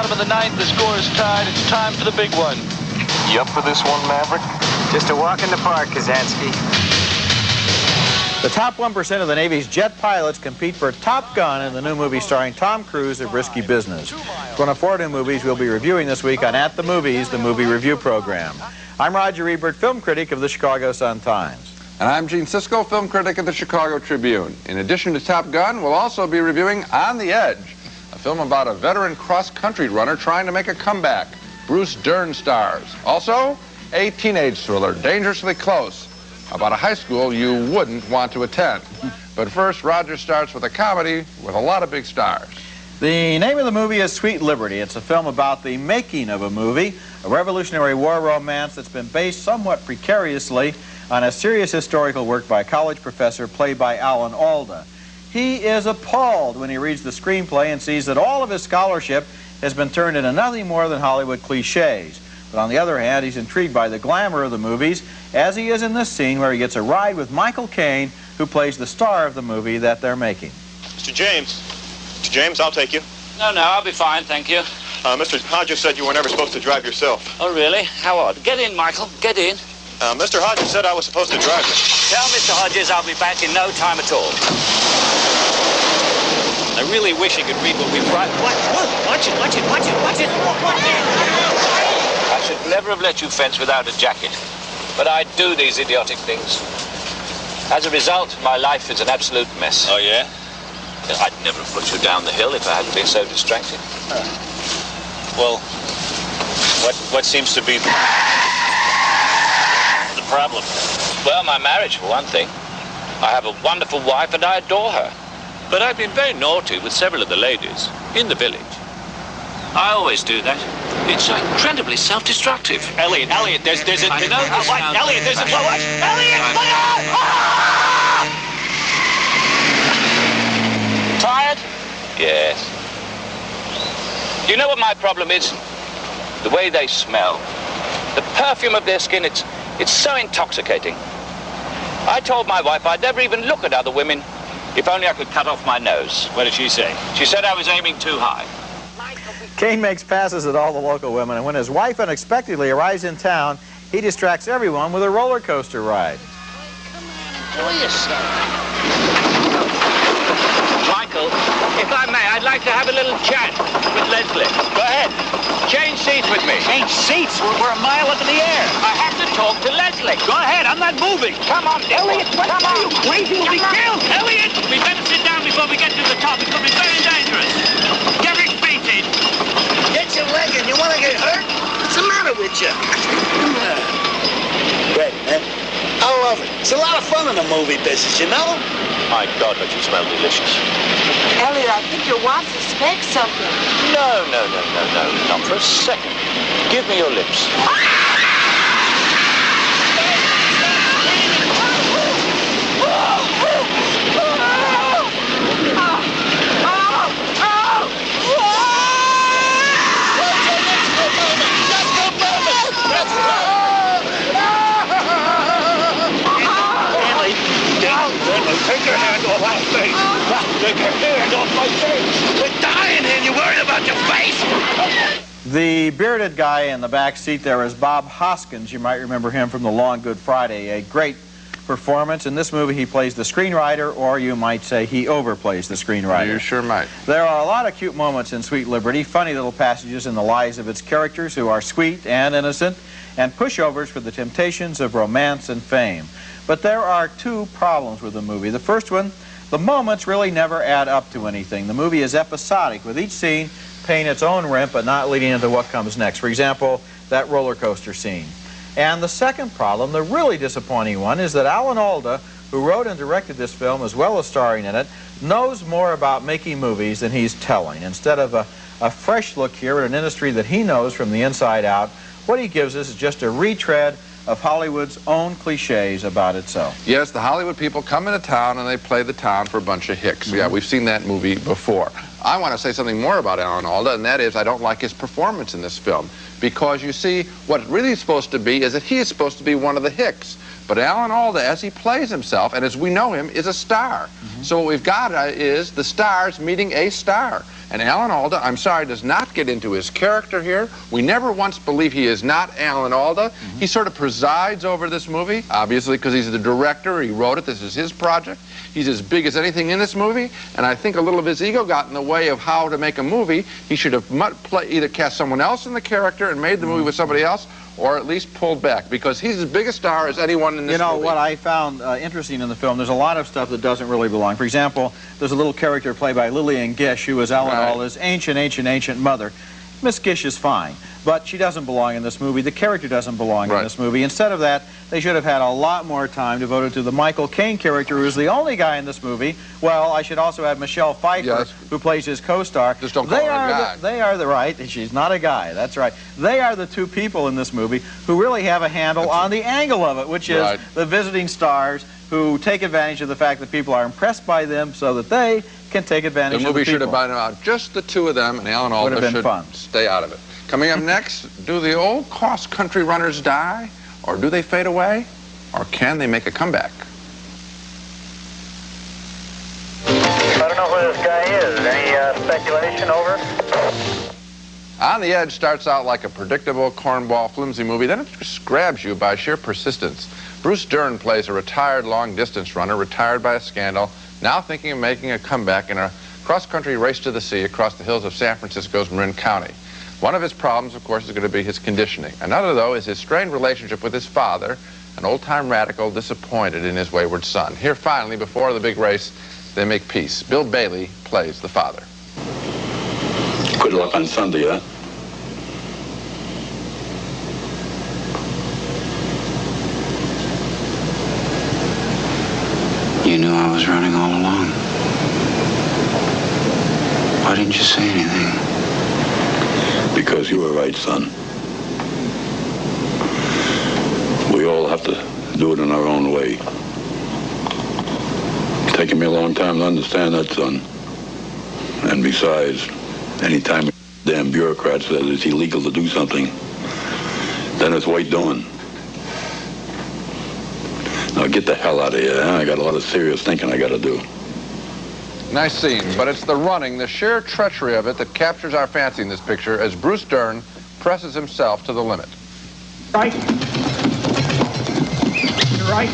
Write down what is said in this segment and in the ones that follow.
bottom of the ninth, the score is tied. It's time for the big one. You up for this one, Maverick? Just a walk in the park, Kazansky. The top 1% of the Navy's jet pilots compete for Top Gun in the new movie starring Tom Cruise of Risky Business. It's one of 4 new movies we'll be reviewing this week on At the Movies, the movie review program. I'm Roger Ebert, film critic of the Chicago Sun-Times. And I'm Gene Siskel, film critic of the Chicago Tribune. In addition to Top Gun, we'll also be reviewing On the Edge, a film about a veteran cross-country runner trying to make a comeback. Bruce Dern stars. Also, a teenage thriller, Dangerously Close, about a high school you wouldn't want to attend. But first, Roger starts with a comedy with a lot of big stars. The name of the movie is Sweet Liberty. It's a film about the making of a movie, a Revolutionary War romance that's been based somewhat precariously on a serious historical work by a college professor played by Alan Alda. He is appalled when he reads the screenplay and sees that all of his scholarship has been turned into nothing more than Hollywood cliches. But on the other hand, he's intrigued by the glamour of the movies, as he is in this scene where he gets a ride with Michael Caine, who plays the star of the movie that they're making. Mr. James, I'll take you. No, I'll be fine, thank you. Mr. Hodges said you were never supposed to drive yourself. Oh, really? How odd. Get in, Michael, get in. Mr. Hodges said I was supposed to drive you. Tell Mr. Hodges I'll be back in no time at all. I really wish he could read what we write. Watch it. I should never have let you fence without a jacket. But I do these idiotic things. As a result, my life is an absolute mess. Oh, yeah? I'd never have put you down the hill if I hadn't been so distracted. Well, what seems to be the problem? Well, my marriage, for one thing. I have a wonderful wife and I adore her. But I've been very naughty with several of the ladies in the village. I always do that. It's incredibly self-destructive. Elliot, there's a... You know this what? Elliot, there's a... What? Elliot, look out! Tired? Yes. You know what my problem is? The way they smell. The perfume of their skin, it's so intoxicating. I told my wife I'd never even look at other women if only I could cut off my nose. What did she say? She said I was aiming too high. Caine makes passes at all the local women, and when his wife unexpectedly arrives in town, he distracts everyone with a roller coaster ride. Enjoy yourself. Michael, if I may, I'd like to have a little chat with Leslie. Go ahead. Change seats with me. Change seats? We're a mile up in the air. I have to talk to Leslie. Go ahead, I'm not moving. Come on, Elliot, what come are on. you crazy? We'll be killed. Elliot, we better sit down before we get to the top. It could be very dangerous. Get repeated. Get your leg in. You want to get hurt? What's the matter with you? Great, man. I love it. It's a lot of fun in the movie business, you know? My God, but you smell delicious. Elliot, I think your wife suspects something. No, not for a second. Give me your lips. Take your hand off my face. Take your hand off my face. We're dying here. You worried about your face? The bearded guy in the back seat there is Bob Hoskins. You might remember him from The Long Good Friday. A great performance. In this movie, he plays the screenwriter, or you might say he overplays the screenwriter. You sure might. There are a lot of cute moments in Sweet Liberty, funny little passages in the lives of its characters who are sweet and innocent, and pushovers for the temptations of romance and fame. But there are 2 problems with the movie. The first one, the moments really never add up to anything. The movie is episodic, with each scene paying its own rent but not leading into what comes next. For example, that roller coaster scene. And the second problem, the really disappointing one, is that Alan Alda, who wrote and directed this film as well as starring in it, knows more about making movies than he's telling. Instead of a fresh look here at an industry that he knows from the inside out, what he gives us is just a retread of Hollywood's own cliches about itself. Yes, the Hollywood people come into town and they play the town for a bunch of hicks. Yeah, we've seen that movie before. I want to say something more about Alan Alda, and that is I don't like his performance in this film. Because you see, what it really is supposed to be is that he is supposed to be one of the hicks. But Alan Alda, as he plays himself, and as we know him, is a star. So what we've got is the stars meeting a star. And Alan Alda, I'm sorry, does not get into his character here. We never once believe he is not Alan Alda. He sort of presides over this movie, obviously because he's the director, he wrote it, this is his project. He's as big as anything in this movie, and I think a little of his ego got in the way of how to make a movie. He should have either cast someone else in the character and made the movie with somebody else, or at least pulled back, because he's as big a star as anyone in this movie. You know, what I found interesting in the film, there's a lot of stuff that doesn't really belong. For example, there's a little character played by Lillian Gish, who was Alan Alda's ancient mother. Miss Gish is fine, but she doesn't belong in this movie. The character doesn't belong in this movie. Instead of that, they should have had a lot more time devoted to the Michael Caine character, who is the only guy in this movie. Well, I should also have Michelle Pfeiffer, who plays his co-star. Just don't call her a guy. They are the right. She's not a guy. That's right. They are the two people in this movie who really have a handle on the angle of it, which is the visiting stars who take advantage of the fact that people are impressed by them so that they can take advantage of the people. The movie should have been about just the two of them, and Alan Alda should stay out of it. Coming up next, do the old cross-country runners die, or do they fade away, or can they make a comeback? I don't know who this guy is. Any speculation? Over? On the Edge starts out like a predictable cornball flimsy movie, then it just grabs you by sheer persistence. Bruce Dern plays a retired long-distance runner, retired by a scandal, now thinking of making a comeback in a cross-country race to the sea across the hills of San Francisco's Marin County. One of his problems, of course, is going to be his conditioning. Another, though, is his strained relationship with his father, an old-time radical disappointed in his wayward son. Here, finally, before the big race, they make peace. Bill Bailey plays the father. Good luck on Sunday, huh? You knew I was running all along. Why didn't you say anything? Because you were right, son. We all have to do it in our own way. It's taken me a long time to understand that, son. And besides, anytime a damn bureaucrat says it's illegal to do something, then it's worth doing. Now get the hell out of here, huh? I got a lot of serious thinking I got to do. Nice scene, but it's the running, the sheer treachery of it that captures our fancy in this picture as Bruce Dern presses himself to the limit. Right. Right.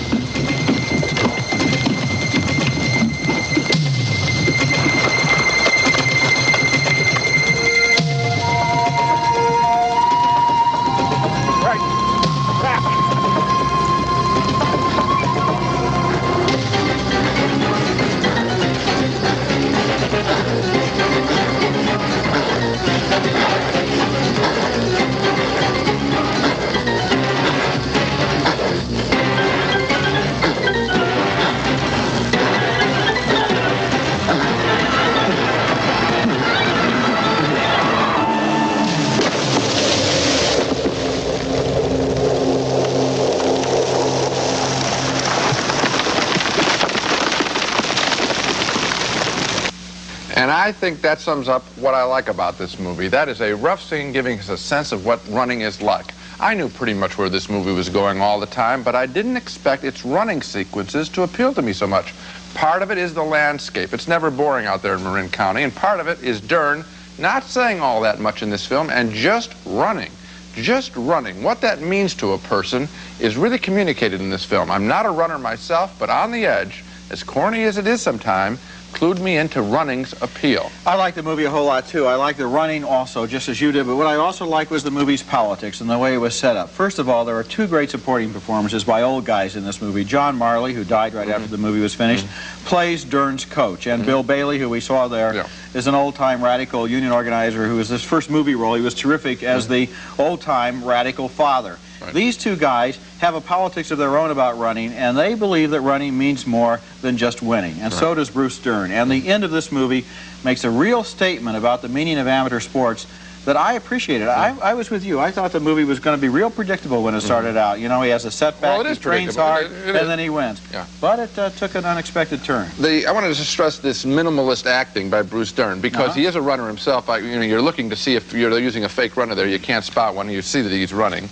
And I think that sums up what I like about this movie. That is a rough scene giving us a sense of what running is like. I knew pretty much where this movie was going all the time, but I didn't expect its running sequences to appeal to me so much. Part of it is the landscape. It's never boring out there in Marin County, and part of it is Dern not saying all that much in this film and just running. Just running. What that means to a person is really communicated in this film. I'm not a runner myself, but On the Edge, as corny as it is sometimes, clued me into running's appeal. I like the movie a whole lot, too. I like the running also, just as you did, but what I also liked was the movie's politics and the way it was set up. First of all, there are two great supporting performances by old guys in this movie. John Marley, who died right after the movie was finished, plays Dern's coach, and Bill Bailey, who we saw there, is an old-time radical union organizer who was his first movie role. He was terrific as the old-time radical father. These two guys have a politics of their own about running, and they believe that running means more than just winning, and so does Bruce Dern. And the end of this movie makes a real statement about the meaning of amateur sports that I appreciated. I was with you. I thought the movie was going to be real predictable when it started out. You know, he has a setback, he trains hard, and then he wins. Yeah. But it took an unexpected turn. I wanted to stress this minimalist acting by Bruce Dern, because he is a runner himself. You know, you're looking to see if you're using a fake runner there. You can't spot one. You see that he's running.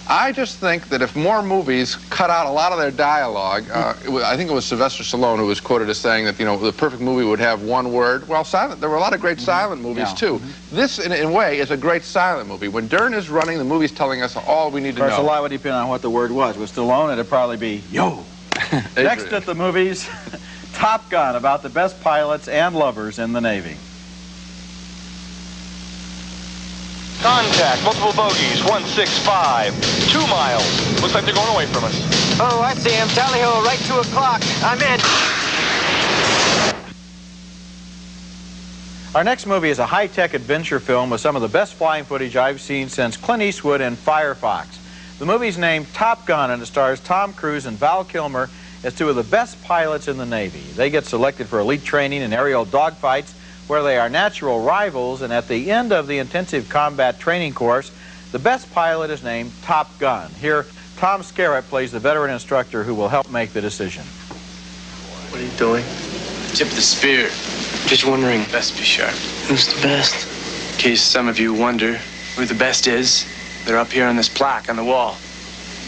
I just think that if more movies cut out a lot of their dialogue, I think it was Sylvester Stallone who was quoted as saying that, you know, the perfect movie would have one word. Well, silent. There were a lot of great silent movies too. This, in a way, is a great silent movie. When Dern is running, the movie's telling us all we need to know. Of course, a lot would depend on what the word was. With Stallone, it'd probably be yo. Next at the movies, Top Gun, about the best pilots and lovers in the Navy. Contact, multiple bogeys, 165, 2 miles. Looks like they're going away from us. Oh, I see him. Tally ho, right 2 o'clock. I'm in. Our next movie is a high-tech adventure film with some of the best flying footage I've seen since Clint Eastwood in Firefox. The movie's named Top Gun, and it stars Tom Cruise and Val Kilmer as 2 of the best pilots in the Navy. They get selected for elite training in aerial dogfights where they are natural rivals, and at the end of the intensive combat training course, the best pilot is named Top Gun. Here, Tom Skerritt plays the veteran instructor who will help make the decision. What are you doing? Tip the spear. Just wondering. Best be sharp. Who's the best? In case some of you wonder who the best is, they're up here on this plaque on the wall.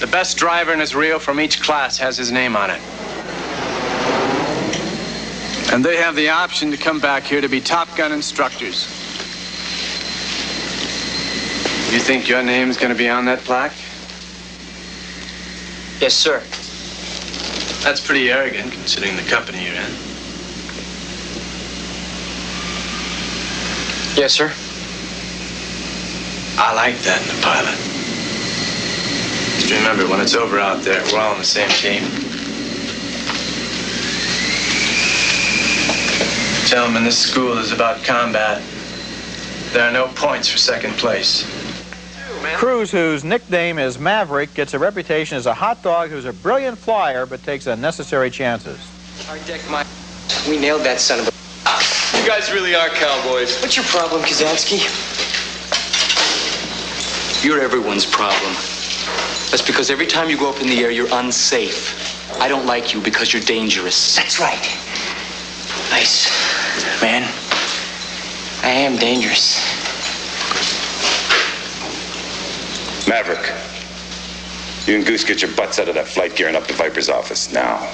The best driver in his reel from each class has his name on it. And they have the option to come back here to be Top Gun instructors. You think your name's going to be on that plaque? Yes, sir. That's pretty arrogant, considering the company you're in. Yes, sir. I like that in a pilot. Just remember, when it's over out there, we're all on the same team. Gentlemen, this school is about combat. There are no points for second place. Cruise, whose nickname is Maverick, gets a reputation as a hot dog who's a brilliant flyer but takes unnecessary chances. Our deck, we nailed that son of a... You guys really are cowboys. What's your problem, Kazansky? You're everyone's problem. That's because every time you go up in the air, you're unsafe. I don't like you because you're dangerous. That's right. Nice, man. I am dangerous. Maverick, you and Goose get your butts out of that flight gear and up to Viper's office now.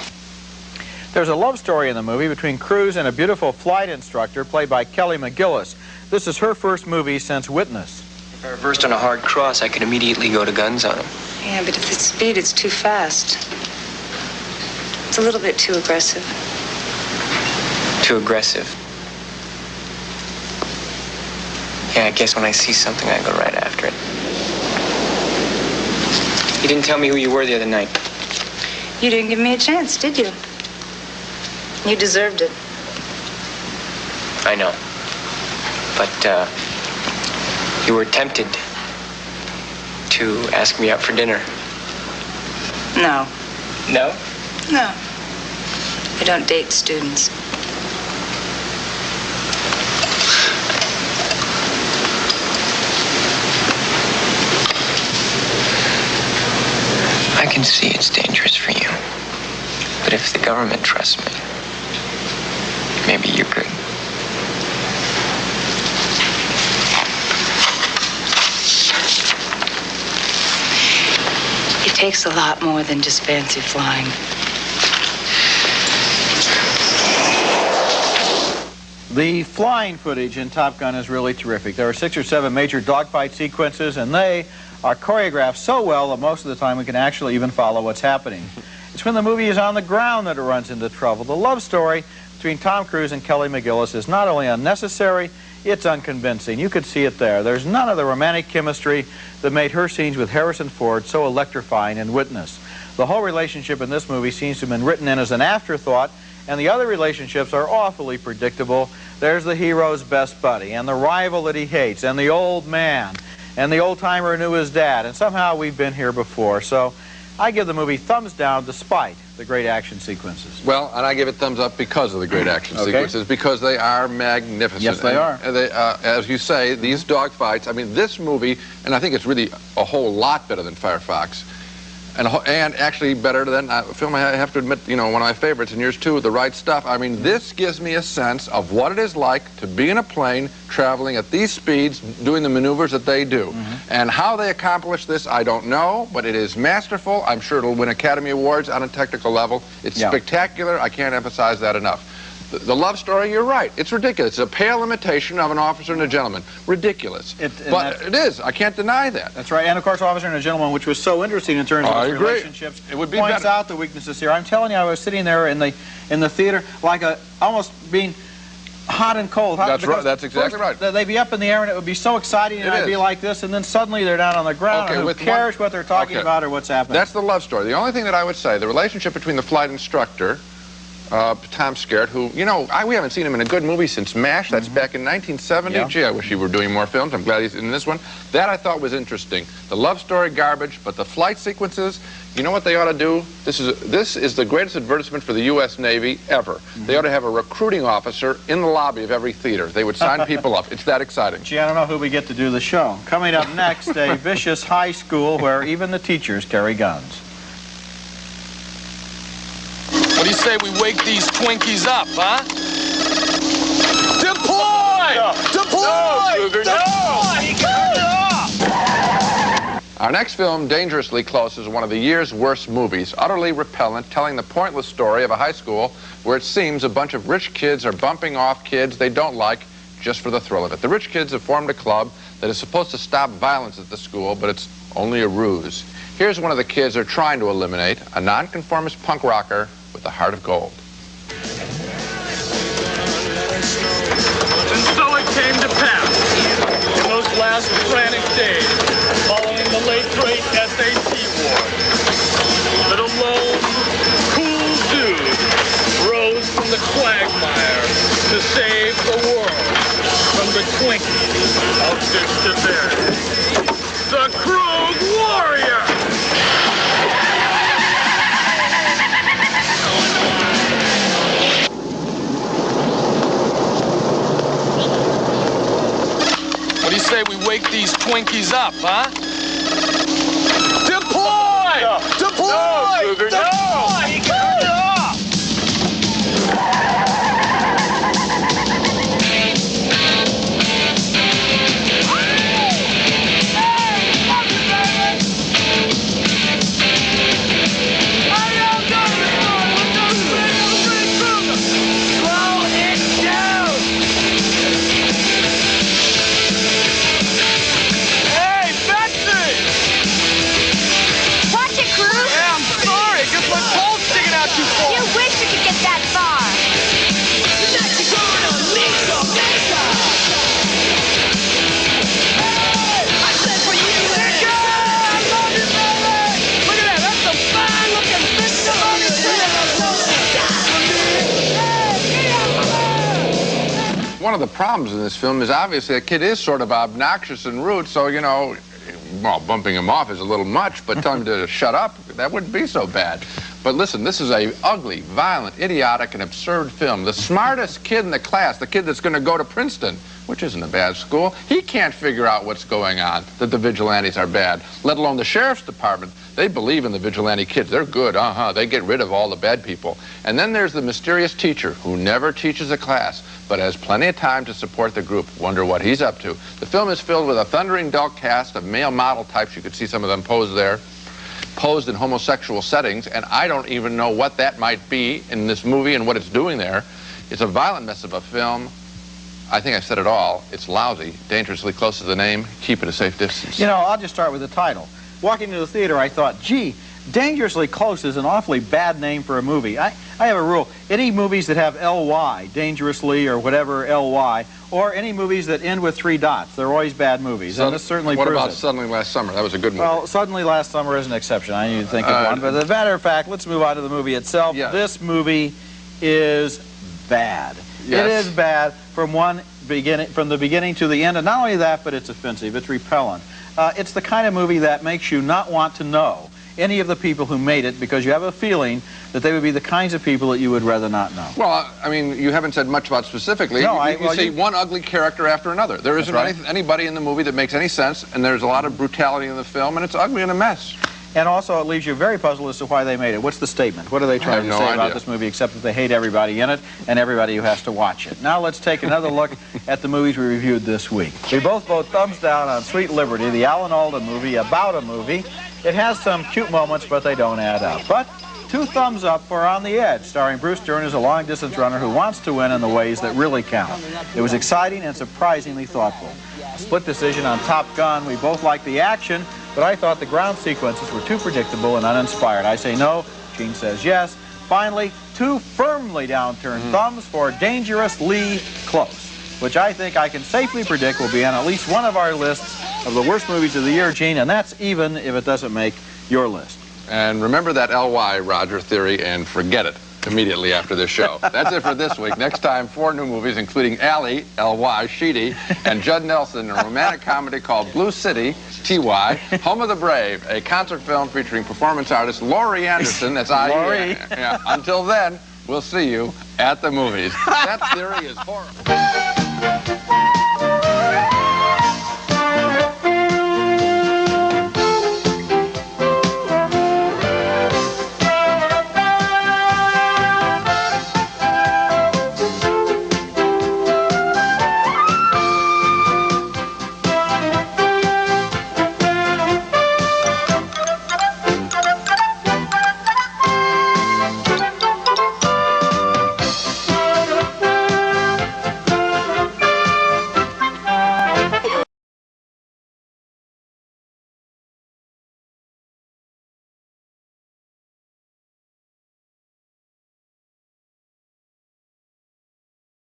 There's a love story in the movie between Cruise and a beautiful flight instructor played by Kelly McGillis. This is her first movie since Witness. If I reversed on a hard cross, I could immediately go to guns on him. Yeah, but if the speed is too fast, it's a little bit too aggressive. Too aggressive. Yeah, I guess when I see something, I go right after it. You didn't tell me who you were the other night. You didn't give me a chance, did you? You deserved it. I know. But, you were tempted to ask me out for dinner. No. No? No. I don't date students. I can see it's dangerous for you. But if the government trusts me, maybe you could. It takes a lot more than just fancy flying. The flying footage in Top Gun is really terrific. There are 6 or 7 major dogfight sequences, and they are choreographed so well that most of the time we can actually even follow what's happening. It's when the movie is on the ground that it runs into trouble. The love story between Tom Cruise and Kelly McGillis is not only unnecessary, it's unconvincing. You could see it there. There's none of the romantic chemistry that made her scenes with Harrison Ford so electrifying in Witness. The whole relationship in this movie seems to have been written in as an afterthought, and the other relationships are awfully predictable. There's the hero's best buddy, and the rival that he hates, and the old man, and the old-timer who knew his dad, and somehow we've been here before. So I give the movie thumbs down despite the great action sequences. Well, and I give it thumbs up because of the great action sequences, because they are magnificent. Yes, they are. And they, as you say, these dogfights, I mean, this movie, and I think it's really a whole lot better than Firefox, and actually better than a film I have to admit, you know, one of my favorites, and yours too, The Right Stuff. I mean, this gives me a sense of what it is like to be in a plane traveling at these speeds, doing the maneuvers that they do. And how they accomplish this, I don't know, but it is masterful. I'm sure it'll win Academy Awards on a technical level. It's spectacular. I can't emphasize that enough. The love story, you're right. It's ridiculous. It's a pale imitation of An Officer and a Gentleman. Ridiculous. But it is. I can't deny that. That's right. And, of course, Officer and a Gentleman, which was so interesting in terms of its relationships, it would be points better. out the weaknesses here. I'm telling you, I was sitting there in the theater like almost being hot and cold. That's right. That's exactly right. They'd be up in the air, and it would be so exciting, and I'd be like this, and then suddenly they're down on the ground, and who cares what they're talking about or what's happening? That's the love story. The only thing that I would say, the relationship between the flight instructor, Tom Skerritt, who, you know, we haven't seen him in a good movie since MASH. That's back in 1970. Yeah. Gee, I wish he were doing more films. I'm glad he's in this one. That I thought was interesting. The love story, garbage, but the flight sequences, you know what they ought to do? This is the greatest advertisement for the U.S. Navy ever. They ought to have a recruiting officer in the lobby of every theater. They would sign people up. It's that exciting. Gee, I don't know who we get to do the show. Coming up next, a vicious high school where even the teachers carry guns. What do you say we wake these Twinkies up, huh? Deploy! Deploy! Deploy! Our next film, Dangerously Close, is one of the year's worst movies, utterly repellent, telling the pointless story of a high school where it seems a bunch of rich kids are bumping off kids they don't like just for the thrill of it. The rich kids have formed a club that is supposed to stop violence at the school, but it's only a ruse. Here's one of the kids they're trying to eliminate, a nonconformist punk rocker with a heart of gold. And so it came to pass, in those last frantic days, following the late great SAT war, that a lone, cool dude rose from the quagmire to save the world from the Twinkies outfitted to theirs. The Krug Warrior! What do you say we wake these Twinkies up, huh? Deploy! Deploy! No, Cougar, no! One of the problems in this film is obviously the kid is sort of obnoxious and rude, so, you know, well, bumping him off is a little much, but telling him to shut up, that wouldn't be so bad. But listen, this is a ugly, violent, idiotic, and absurd film. The smartest kid in the class, the kid that's going to go to Princeton, which isn't a bad school, he can't figure out what's going on, that the vigilantes are bad, let alone the sheriff's department. They believe in the vigilante kids. They're good, They get rid of all the bad people. And then there's the mysterious teacher who never teaches a class, but has plenty of time to support the group. Wonder what he's up to. The film is filled with a thundering dull cast of male model types. You could see some of them posed there, posed in homosexual settings, and I don't even know what that might be in this movie and what it's doing there. It's a violent mess of a film. I think I said it all. It's lousy. Dangerously Close to the name. Keep it a safe distance. You know, I'll just start with the title. Walking to the theater, I thought, gee, Dangerously Close is an awfully bad name for a movie. I have a rule. Any movies that have L-Y, dangerously or whatever L-Y, or any movies that end with 3 dots, they're always bad movies. And this certainly What proves about it. Suddenly Last Summer? That was a good movie. Well, Suddenly Last Summer is an exception. I need to think of one. But as a matter of fact, let's move on to the movie itself. Yes. This movie is bad. Yes. It is bad from the beginning to the end. And not only that, but it's offensive. It's repellent. It's the kind of movie that makes you not want to know. any of the people who made it because you have a feeling that they would be the kinds of people that you would rather not know. Well, I mean, you haven't said much about specifically. No, you see one ugly character after another. There isn't anybody in the movie that makes any sense, and there's a lot of brutality in the film, and it's ugly and a mess. And also, it leaves you very puzzled as to why they made it. What's the statement? What are they trying to say about this movie, except that they hate everybody in it and everybody who has to watch it? Now let's take another look at the movies we reviewed this week. We both vote thumbs down on Sweet Liberty, the Alan Alda movie about a movie. It has some cute moments, but they don't add up. But 2 thumbs up for On the Edge, starring Bruce Dern as a long-distance runner who wants to win in the ways that really count. It was exciting and surprisingly thoughtful. A split decision on Top Gun. We both liked the action, but I thought the ground sequences were too predictable and uninspired. I say no. Gene says yes. Finally, 2 firmly downturned thumbs for Dangerously Close, which I think I can safely predict will be on at least one of our lists of the worst movies of the year, Gene, and that's even if it doesn't make your list. And remember that LY, Roger, theory, and forget it immediately after this show. That's it for this week. Next time, 4 new movies, including Allie, L.Y., Sheedy, and Judd Nelson in a romantic comedy called Blue City, T.Y., Home of the Brave, a concert film featuring performance artist Laurie Anderson, that's I-E. Yeah. Until then, we'll see you at the movies. That theory is horrible.